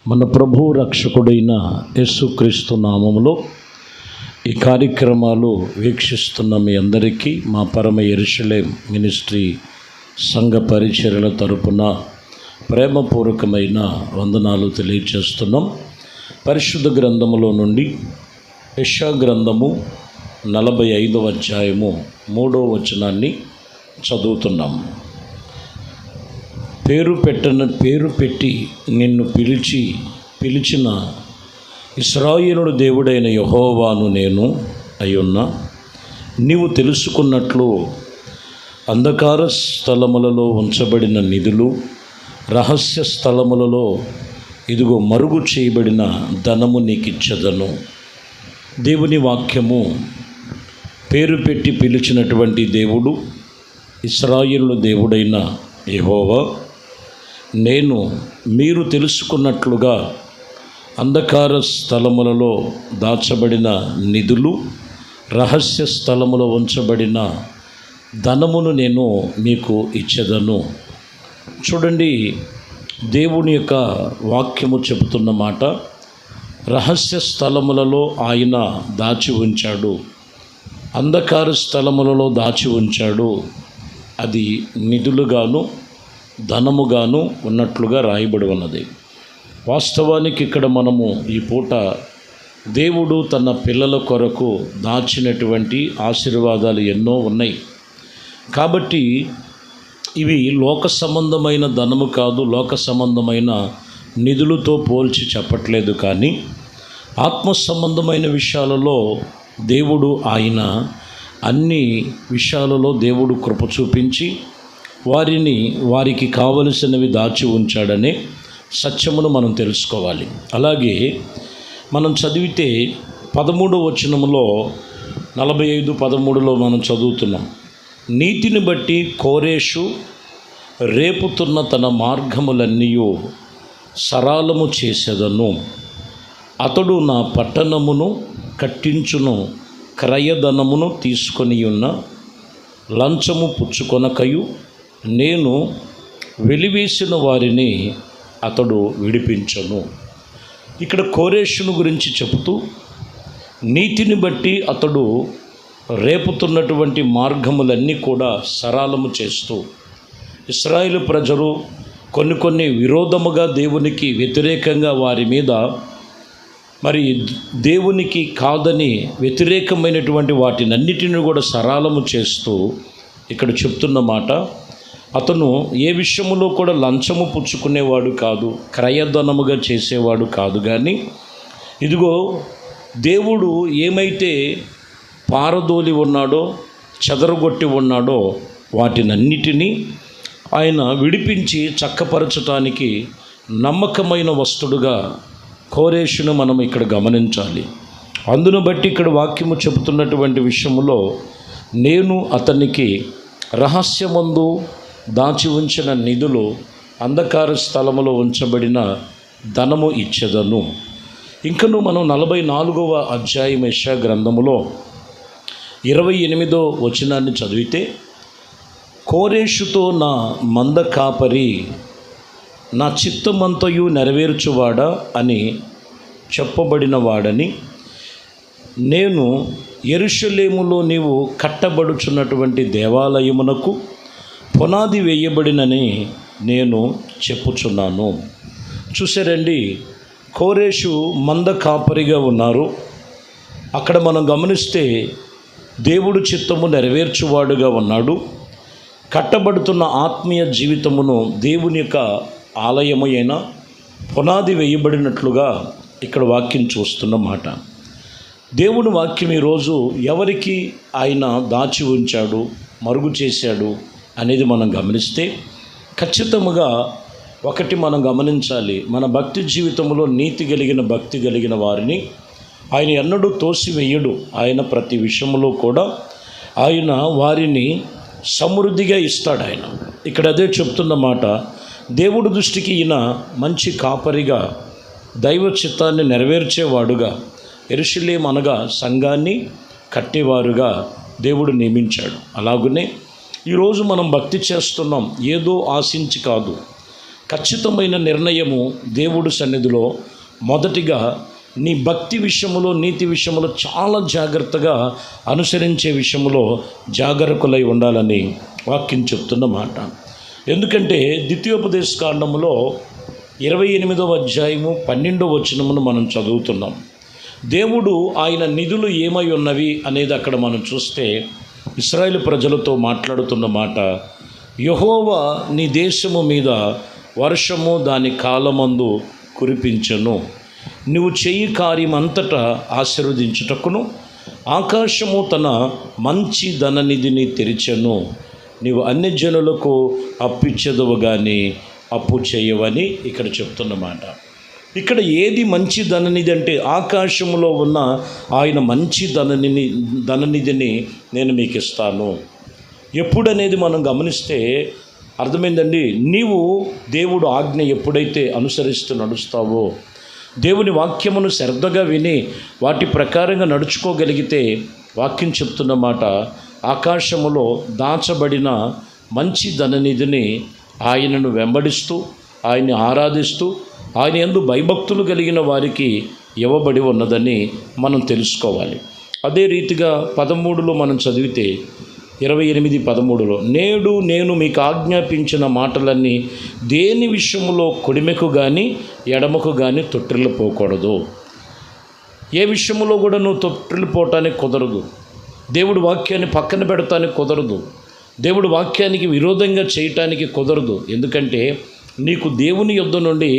మన ప్రభు రక్షకుడైన యేసుక్రీస్తు నామములో ఈ కార్యక్రమాలు వీక్షిస్తున్న మీ అందరికీ మా పరమ యెరూషలేం మినిస్ట్రీ సంఘ పరిచర్యల తరపున ప్రేమపూర్వకమైన వందనాలు తెలియజేస్తున్నాం. పరిశుద్ధ గ్రంథములో నుండి యెషయా గ్రంథము 45వ అధ్యాయము 3వ వచనాన్ని చదువుతున్నాం. పేరు పెట్టి నిన్ను పిలిచిన ఇశ్రాయేలు దేవుడైన యెహోవాను నేను అయ్యున్నా. నీవు తెలుసుకున్నట్లు అంధకార స్థలములలో ఉంచబడిన నిధులు, రహస్య స్థలములలో ఇదిగో మరుగు చేయబడిన ధనము నీకిచ్చెదను. దేవుని వాక్యము పేరు పెట్టి పిలిచినటువంటి దేవుడు ఇశ్రాయేలు దేవుడైన యెహోవా, నేను మీరు తెలుసుకున్నట్లుగా అంధకార స్థలములలో దాచబడిన నిధులు, రహస్య స్థలములో ఉంచబడిన ధనమును నేను మీకు ఇచ్చెదను. చూడండి, దేవుని యొక్క వాక్యము చెబుతున్న మాట, రహస్య స్థలములలో ఆయన దాచి ఉంచాడు, అంధకార స్థలములలో దాచి ఉంచాడు. అది నిధులుగాను ధనముగాను ఉన్నట్లుగా రాయబడి ఉన్నది. వాస్తవానికి ఇక్కడ మనము ఈ పూట దేవుడు తన పిల్లల కొరకు దాచినటువంటి ఆశీర్వాదాలు ఎన్నో ఉన్నాయి. కాబట్టి ఇవి లోక సంబంధమైన ధనము కాదు, లోక సంబంధమైన నిధులతో పోల్చి చెప్పట్లేదు. కానీ ఆత్మ సంబంధమైన విషయాలలో దేవుడు అన్ని విషయాలలో దేవుడు కృప చూపించి వారికి కావలసినవి దాచి ఉంచాడనే సత్యమును మనం తెలుసుకోవాలి. అలాగే మనం చదివితే 13వ వచనములో 45:13లో మనం చదువుతున్నాం. నీతిని బట్టి కోరేషు రేపుతున్న తన మార్గములన్నీ సరళము చేసేదను. అతడు నా పట్టణమును కట్టించును, క్రయధనమును తీసుకొని ఉన్న లంచము పుచ్చుకొనకయు నేను వెలివేసిన వారిని అతడు విడిపించను. ఇక్కడ కోరేషును గురించి చెబుతూ, నీతిని బట్టి అతడు రేపుతున్నటువంటి మార్గములన్నీ కూడా సరళము చేస్తూ, ఇశ్రాయేలు ప్రజలు కొన్ని విరోధముగా దేవునికి వ్యతిరేకంగా వారి మీద దేవునికి కాదని వ్యతిరేకమైనటువంటి వాటినన్నిటిని కూడా సరళము చేస్తూ ఇక్కడ చెప్తున్న మాట, అతను ఏ విషయములో కూడా లంచము పుచ్చుకునేవాడు కాదు, క్రయధనముగా చేసేవాడు కాదు. కానీ ఇదిగో దేవుడు ఏమైతే పారదోలి ఉన్నాడో, చెదరగొట్టి ఉన్నాడో వాటినన్నిటినీ ఆయన విడిపించి చక్కపరచటానికి నమ్మకమైన వస్తుడుగా కోరేషును మనం ఇక్కడ గమనించాలి. అందును బట్టి ఇక్కడ వాక్యము చెబుతున్నటువంటి విషయములో, నేను అతనికి రహస్యమందు దాచి ఉంచిన నిధులు, అంధకార స్థలములో ఉంచబడిన ధనము ఇచ్చెదను. ఇంకను మనం 44వ అధ్యాయం యెషయా గ్రంథములో 28వ వచనాన్ని చదివితే, కోరేషుతో నా మంద కాపరి నా చిత్తమంతయు నెరవేర్చువాడా అని చెప్పబడిన వాడని, నేను యెరూషలేములో నీవు కట్టబడుచున్నటువంటి దేవాలయమునకు పునాది వేయబడినని నేను చెప్పుచున్నాను. చూసారండి, కోరేషు మంద కాపరిగా ఉన్నారు. అక్కడ మనం గమనిస్తే దేవుడు చిత్తము నెరవేర్చువాడుగా ఉన్నాడు. కట్టబడుతున్న ఆత్మీయ జీవితమును దేవుని యొక్క ఆలయము అయిన పునాది వేయబడినట్లుగా ఇక్కడ వాక్యం చూస్తున్న మాట. దేవుని వాక్యం ఈరోజు ఎవరికి ఆయన దాచి ఉంచాడు, మరుగు చేశాడు అనేది మనం గమనిస్తే, ఖచ్చితంగా ఒకటి మనం గమనించాలి, మన భక్తి జీవితంలో నీతి కలిగిన భక్తి కలిగిన వారిని ఆయన ఎన్నడూ తోసివేయడు. ఆయన ప్రతి విషయంలో కూడా ఆయన వారిని సమృద్ధిగా ఇస్తాడు. ఆయన ఇక్కడ అదే చెప్తున్న మాట, దేవుడి దృష్టికి ఈయన మంచి కాపరిగా, దైవ చిత్తాన్ని నెరవేర్చేవాడుగా, యెరూషలేము అనగా సంఘాన్ని కట్టేవారుగా దేవుడు నియమించాడు. అలాగనే ఈరోజు మనం భక్తి చేస్తున్నాం ఏదో ఆశించి కాదు, ఖచ్చితమైన నిర్ణయము దేవుడు సన్నిధిలో మొదటిగా నీ భక్తి విషయంలో, నీతి విషయంలో చాలా జాగ్రత్తగా అనుసరించే విషయంలో జాగరూకులై ఉండాలని వాక్యం చెప్తున్న మాట. ఎందుకంటే ద్వితీయోపదేశ కాండములో 28వ అధ్యాయము 12వ వచనమును మనం చదువుతున్నాం. దేవుడు ఆయన నిధులు ఏమై ఉన్నవి అనేది అక్కడ మనం చూస్తే ఇశ్రాయేలు ప్రజలతో మాట్లాడుతున్న మాట, యెహోవా నీ దేశము మీద వర్షము దాని కాలమందు కురిపించెను, నువ్వు చెయ్యి కార్యమంతటా ఆశీర్వదించుటకును ఆకాశము తన మంచి ధననిధిని తెరిచెను, నీవు అన్ని జనులకు అప్పిచ్చెదవు కానీ అప్పు చేయవని ఇక్కడ చెప్తున్నమాట. ఇక్కడ ఏది మంచి ధననిధి అంటే ఆకాశంలో ఉన్న ఆయన మంచి ధననిధిని నేను మీకు ఇస్తాను. ఎప్పుడనేది మనం గమనిస్తే అర్థమైందండి. నీవు దేవుడు ఆజ్ఞ ఎప్పుడైతే అనుసరిస్తూ నడుస్తావో, దేవుని వాక్యమును శ్రద్ధగా విని వాటి ప్రకారంగా నడుచుకోగలిగితే, వాక్యం చెప్తున్న మాట, ఆకాశములో దాచబడిన మంచి ధననిధిని ఆయనను వెంబడిస్తూ ఆయన్ని ఆరాధిస్తూ ఆయన యందు భయభక్తులు కలిగిన వారికి ఇవ్వబడి ఉన్నదని మనం తెలుసుకోవాలి. అదే రీతిగా 13లో మనం చదివితే 28:13 నేడు నేను మీకు ఆజ్ఞాపించిన మాటలన్నీ దేని విషయంలో కుడిమెకు కానీ ఎడమకు కానీ తొట్టిల్లిపోకూడదు. ఏ విషయంలో కూడా నువ్వు తొట్టిల్లిపోవటానికి కుదరదు. దేవుడి వాక్యాన్ని పక్కన పెడతానికి కుదరదు. దేవుడి వాక్యానికి విరోధంగా చేయటానికి కుదరదు. ఎందుకంటే నీకు దేవుని యొద్ద నుండి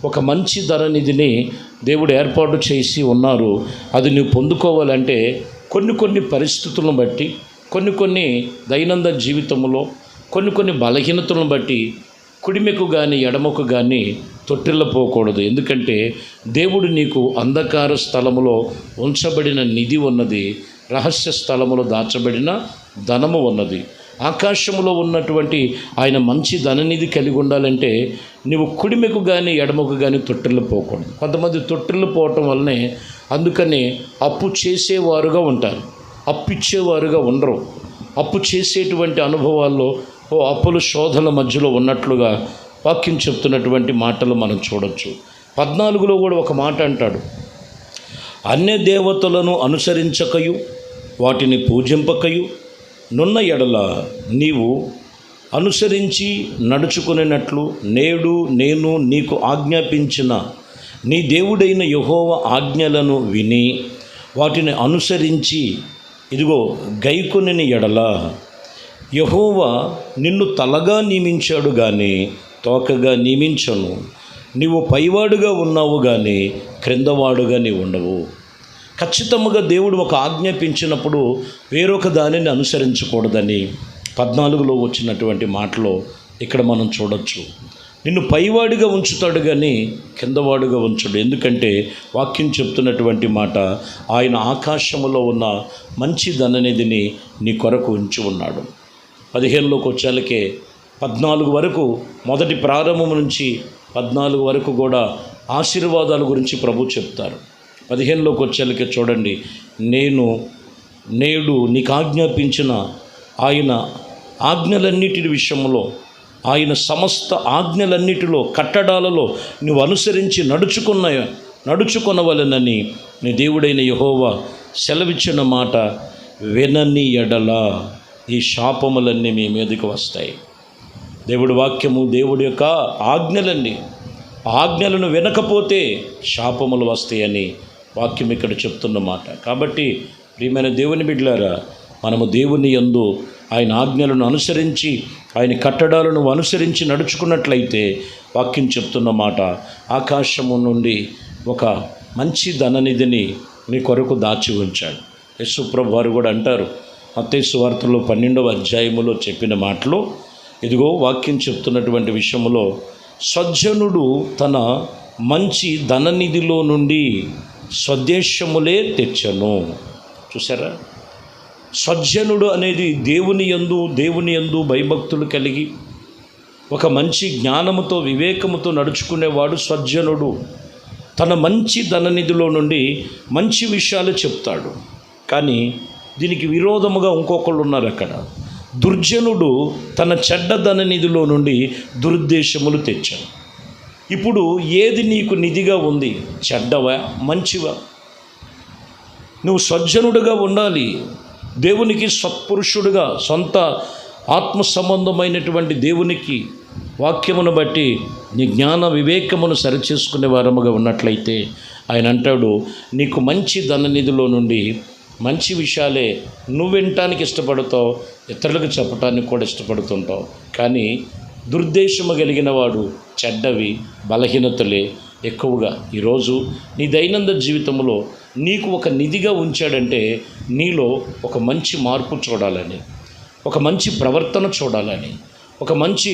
ఒక మంచి ధననిధిని దేవుడు ఏర్పాటు చేసి ఉన్నారు. అది నువ్వు పొందుకోవాలంటే కొన్ని పరిస్థితులను బట్టి, కొన్ని దైనందిన జీవితంలో కొన్ని బలహీనతలను బట్టి కుడిమెకు కానీ ఎడమకు కానీ తొట్టిల్లపోకూడదు. ఎందుకంటే దేవుడు నీకు అంధకార స్థలములో ఉంచబడిన నిధి ఉన్నది, రహస్య స్థలములో దాచబడిన ధనము ఉన్నది. ఆకాశంలో ఉన్నటువంటి ఆయన మంచి ధననిధి కలిగి ఉండాలంటే నువ్వు కుడిమెకు కానీ ఎడమకు కానీ తొట్టిల్లిపోకూడదు. కొంతమంది తొట్టిల్లిపోవటం వల్లనే అందుకని అప్పు చేసేవారుగా ఉంటారు, అప్పు ఇచ్చేవారుగా ఉండరు. అప్పు చేసేటువంటి అనుభవాల్లో అప్పుల శోధన మధ్యలో ఉన్నట్లుగా వాక్యం చెప్తున్నటువంటి మాటలు మనం చూడొచ్చు. 14లో కూడా ఒక మాట అంటాడు, అన్య దేవతలను అనుసరించకయు వాటిని పూజింపకయు నున్న ఎడల నీవు అనుసరించి నడుచుకునేటట్లు నేడు నేను నీకు ఆజ్ఞాపించిన నీ దేవుడైన యెహోవా ఆజ్ఞలను విని వాటిని అనుసరించి ఇదిగో గైకొనిన ఎడల యెహోవా నిన్ను తలగా నియమించాడు కానీ తోకగా నియమించను, నీవు పైవాడుగా ఉన్నావు కానీ క్రిందవాడుగా నీవు ఉండవు. ఖచ్చితంగా దేవుడు ఒక ఆజ్ఞాపించినప్పుడు వేరొక దానిని అనుసరించకూడదని 14లో వచ్చినటువంటి మాటలో ఇక్కడ మనం చూడొచ్చు. నిన్ను పైవాడిగా ఉంచుతాడు కానీ కిందవాడుగా ఉంచడు. ఎందుకంటే వాక్యం చెప్తున్నటువంటి మాట, ఆయన ఆకాశములో ఉన్న మంచి ధననిధిని నీ కొరకు ఉంచి ఉన్నాడు. 15లోకి వచ్చేలకే 14 వరకు, మొదటి ప్రారంభం నుంచి 14 వరకు కూడా ఆశీర్వాదాల గురించి ప్రభు చెప్తారు. 15లోకి వచ్చేలకే చూడండి, నేడు నీకు ఆజ్ఞాపించిన ఆయన ఆజ్ఞలన్నిటి విషయంలో, ఆయన సమస్త ఆజ్ఞలన్నిటిలో కట్టడాలలో నువ్వు అనుసరించి నడుచుకొనవలెనని నీ దేవుడైన యెహోవా సెలవిచ్చిన మాట వినని ఎడల ఈ శాపములన్నీ మీ మీదకి వస్తాయి. దేవుడి వాక్యము, దేవుడి యొక్క ఆజ్ఞలను వినకపోతే శాపములు వస్తాయని వాక్యం ఇక్కడ చెప్తున్న మాట. కాబట్టి ప్రియమైన దేవుని బిడ్డలారా, మనము దేవుని యందు ఆయన ఆజ్ఞలను అనుసరించి ఆయన కట్టడాలను అనుసరించి నడుచుకున్నట్లయితే వాక్యం చెప్తున్న మాట, ఆకాశము నుండి ఒక మంచి ధననిధిని మీ కొరకు దాచి ఉంచాడు. యేసు ప్రభు వారు కూడా అంటారు, మత్తయి సువార్తలో 12వ అధ్యాయములో చెప్పిన మాటలో, ఇదిగో వాక్యం చెప్తున్నటువంటి విషయంలో, సజ్జనుడు తన మంచి ధననిధిలో నుండి స్వదేశములే తెచ్చను. చూసారా, సజ్జనుడు అనేది దేవుని యందు భయభక్తులు కలిగి ఒక మంచి జ్ఞానముతో వివేకముతో నడుచుకునేవాడు సజ్జనుడు. తన మంచి ధననిధిలో నుండి మంచి విషయాలు చెప్తాడు. కానీ దీనికి విరోధముగా ఇంకొకళ్ళు ఉన్నారు అక్కడ. దుర్జనుడు తన చెడ్డ ధననిధిలో నుండి దురుద్దేశములు తెచ్చాడు. ఇప్పుడు ఏది నీకు నిధిగా ఉంది? చెడ్డవా, మంచివా? నువ్వు సజ్జనుడుగా ఉండాలి, దేవునికి సత్పురుషుడుగా, సొంత ఆత్మ సంబంధమైనటువంటి దేవునికి వాక్యమును బట్టి నీ జ్ఞాన వివేకమును సరిచేసుకునే వారముగా ఉన్నట్లయితే ఆయన అంటాడు, నీకు మంచి ధననిధిలో నుండి మంచి విషయాలే నువ్వు వినటానికి ఇష్టపడతావు, ఇతరులకు చెప్పటానికి కూడా ఇష్టపడుతుంటావు. కానీ దుర్దేశము కలిగిన వాడు చెడ్డవి, బలహీనతలే ఎక్కువగా ఈరోజు నీ దైనందిన జీవితంలో నీకు ఒక నిధిగా ఉంచాడంటే నీలో ఒక మంచి మార్పు చూడాలని, ఒక మంచి ప్రవర్తన చూడాలని, ఒక మంచి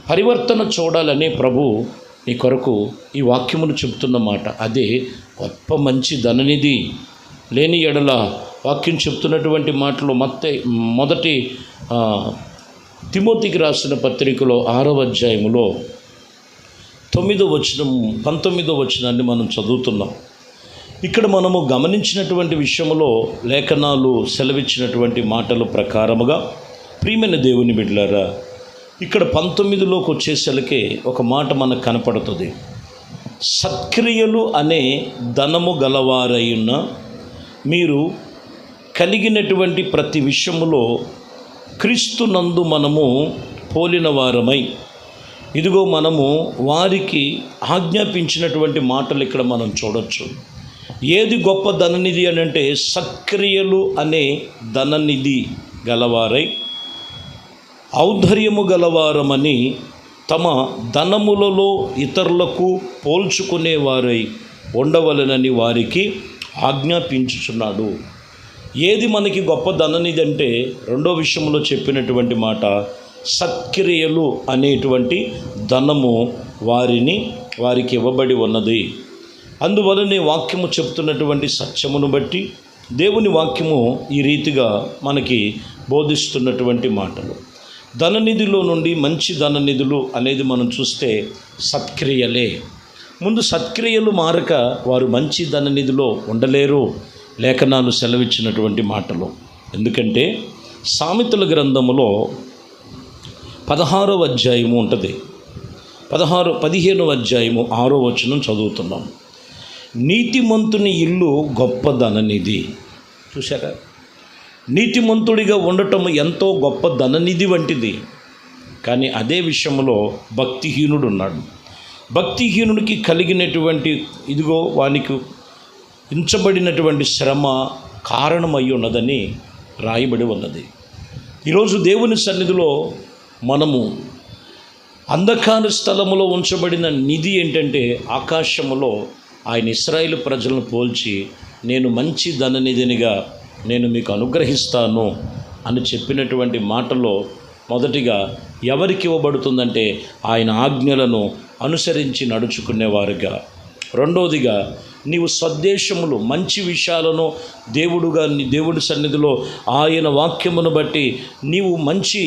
పరివర్తన చూడాలని ప్రభు నీ కొరకు ఈ వాక్యమును చెబుతున్న మాట. అదే గొప్ప మంచి ధననిధి. లేని ఎడల వాక్యం చెప్తున్నటువంటి మాటలు మొదటి తిమోతికి రాసిన పత్రికలో 6వ అధ్యాయములో 9వ వచనం 19వ వచనాన్ని మనం చదువుతున్నాం. ఇక్కడ మనము గమనించినటువంటి విషయంలో లేఖనాలు సెలవిచ్చినటువంటి మాటల ప్రకారముగా ప్రియమైన దేవుని బిడ్డలారా, ఇక్కడ 19లోకి వచ్చేసరికి ఒక మాట మనకు కనపడుతుంది. సత్క్రియలు అనే ధనము గలవారైన మీరు కలిగినటువంటి ప్రతి విషయములో క్రీస్తునందు మనము పోలిన వారమై, ఇదిగో మనము వారికి ఆజ్ఞాపించినటువంటి మాటలు ఇక్కడ మనం చూడొచ్చు. ఏది గొప్ప ధననిధి అని అంటే సత్క్రియలు అనే ధననిధి గలవారై ఔద్ధర్యము గలవారమని తమ ధనములలో ఇతరులకు పోల్చుకునేవారై ఉండవలెనని వారికి ఆజ్ఞాపించుచున్నాడు. ఏది మనకి గొప్ప ధననిధి అంటే రెండో విషయంలో చెప్పినటువంటి మాట, సత్క్రియలు అనేటువంటి ధనము వారికి ఇవ్వబడి ఉన్నది. అందువలనే వాక్యము చెప్తున్నటువంటి సత్యమును బట్టి దేవుని వాక్యము ఈ రీతిగా మనకి బోధిస్తున్నటువంటి మాటలు. ధననిధిలో నుండి మంచి ధననిధులు అనేది మనం చూస్తే సత్క్రియలే. ముందు సత్క్రియలు మారక వారు మంచి ధననిధిలో ఉండలేరు లేఖనాలు సెలవిచ్చినటువంటి మాటలు. ఎందుకంటే సామెతల గ్రంథములో 16వ అధ్యాయము ఉంటుంది. 15వ అధ్యాయము 6వ వచనం చదువుతున్నాం. నీతిమంతుని ఇల్లు గొప్ప ధననిధి. చూశారా? నీతిమంతుడిగా ఉండటం ఎంతో గొప్ప ధననిధి వంటిది. కానీ అదే విషయంలో భక్తిహీనుడు ఉన్నాడు. భక్తిహీనుడికి కలిగినటువంటి ఇదిగో వానికి ఉంచబడినటువంటి శ్రమ కారణమై ఉన్నదని రాయబడి ఉన్నది. ఈరోజు దేవుని సన్నిధిలో మనము అంధకార స్థలములో ఉంచబడిన నిధి ఏంటంటే ఆకాశములో ఆయన ఇశ్రాయేలు ప్రజలను పోల్చి నేను మంచి ధననిధినిగా నేను మీకు అనుగ్రహిస్తాను అని చెప్పినటువంటి మాటలో మొదటిగా ఎవరికి ఇవ్వబడుతుందంటే ఆయన ఆజ్ఞలను అనుసరించి నడుచుకునేవారుగా. రెండవదిగా నీవు సద్దేశములు మంచి విషయాలను దేవుడి సన్నిధిలో ఆయన వాక్యమును బట్టి నీవు మంచి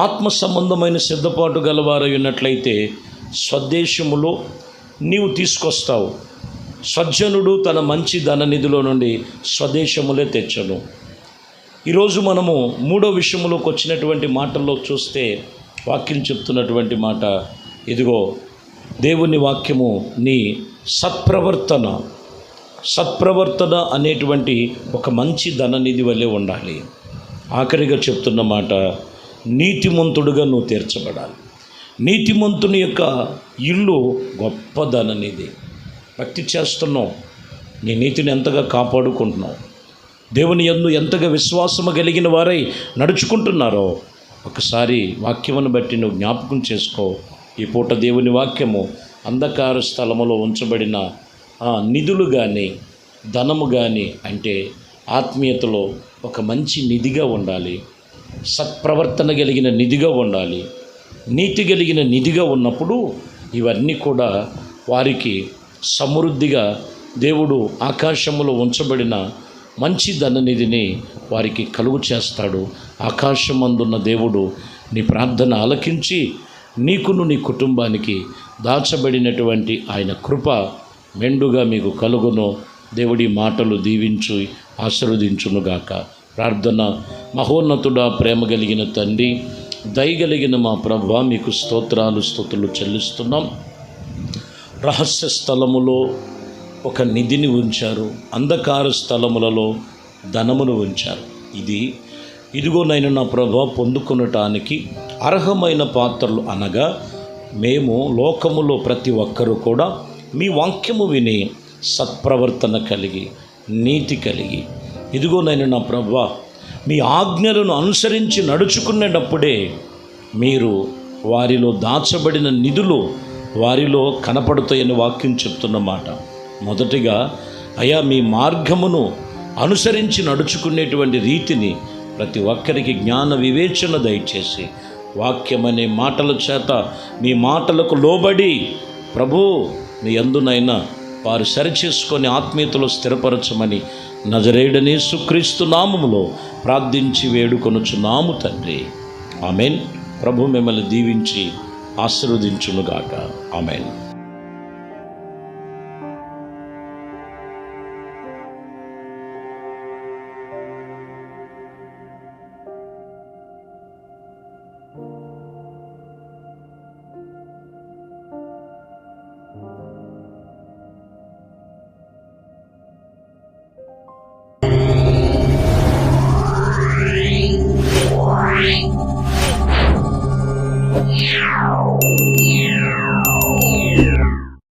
ఆత్మ సంబంధమైన సిద్ధపాటు గలవారై ఉన్నట్లయితే స్వదేశములో నీవు తీసుకొస్తావు. సజ్జనుడు తన మంచి ధననిధిలో నుండి స్వదేశములే తెచ్చను. ఈరోజు మనము మూడో విషయంలోకి వచ్చినటువంటి మాటల్లో చూస్తే వాక్యం చెప్తున్నటువంటి మాట, ఇదిగో దేవుని వాక్యము నీ సత్ప్రవర్తన అనేటువంటి ఒక మంచి ధననిధి వలె ఉండాలి. ఆఖరిగా చెప్తున్న మాట, నీతిమంతుడుగా నువ్వు తీర్చబడాలి. నీతిమంతుని యొక్క ఇల్లు గొప్ప ధననిధి. భక్తి చేస్తున్నావు, నీ నీతిని ఎంతగా కాపాడుకుంటున్నావు, దేవుని యందు ఎంతగా విశ్వాసము కలిగిన వారై నడుచుకుంటున్నారో ఒకసారి వాక్యమును బట్టి నువ్వు జ్ఞాపకం చేసుకో. ఈ పూట దేవుని వాక్యము అంధకార స్థలములో ఉంచబడిన నిధులు కానీ ధనము కానీ అంటే ఆత్మీయతలో ఒక మంచి నిధిగా ఉండాలి, సత్ప్రవర్తన కలిగిన నిధిగా ఉండాలి, నీతి కలిగిన నిధిగా ఉన్నప్పుడు ఇవన్నీ కూడా వారికి సమృద్ధిగా దేవుడు ఆకాశములో ఉంచబడిన మంచి ధననిధిని వారికి కలుగు చేస్తాడు. ఆకాశమందున్న దేవుడు నీ ప్రార్థన ఆలకించి నీకును నీ కుటుంబానికి దాచబడినటువంటి ఆయన కృప మెండుగా మీకు కలుగును. దేవుడి మాటలు దీవించు ఆశీర్వదించునుగాక. ప్రార్థన. మహోన్నతుడా, ప్రేమ కలిగిన తండ్రి, దయగలిగిన మా ప్రభువా, మీకు స్తోత్రాలు స్తుతులు చెల్లిస్తున్నాం. రహస్య స్థలములో ఒక నిధిని ఉంచారు, అంధకార స్థలములలో ధనమును ఉంచారు. ఇదిగోనైనా నా ప్రభువా, పొందుకొనటానికి అర్హమైన పాత్రలు అనగా మేము లోకములో ప్రతి ఒక్కరూ కూడా మీ వాక్యము విని సత్ప్రవర్తన కలిగి నీతి కలిగి ఇదిగోనైనా నా ప్రభువా, మీ ఆజ్ఞలను అనుసరించి నడుచుకునేటప్పుడే మీరు వారిలో దాచబడిన నిధులు వారిలో కనపడతాయని వాక్యం చెప్తున్నమాట. మొదటిగా అయా, మీ మార్గమును అనుసరించి నడుచుకునేటువంటి రీతిని ప్రతి ఒక్కరికి జ్ఞాన వివేచన దయచేసి వాక్యమనే మాటల చేత మీ మాటలకు లోబడి ప్రభు మీ యందునైనా వారు సరిచేసుకొని ఆత్మీయతలో స్థిరపరచమని నజరేయుడనే యేసుక్రీస్తు నామములో ప్రార్థించి వేడుకొనుచున్నాము తండ్రి. ఆమెన్. ప్రభు మిమ్మల్ని దీవించి ఆశీర్వదించునుగాక. ఆమెన్. Yeah.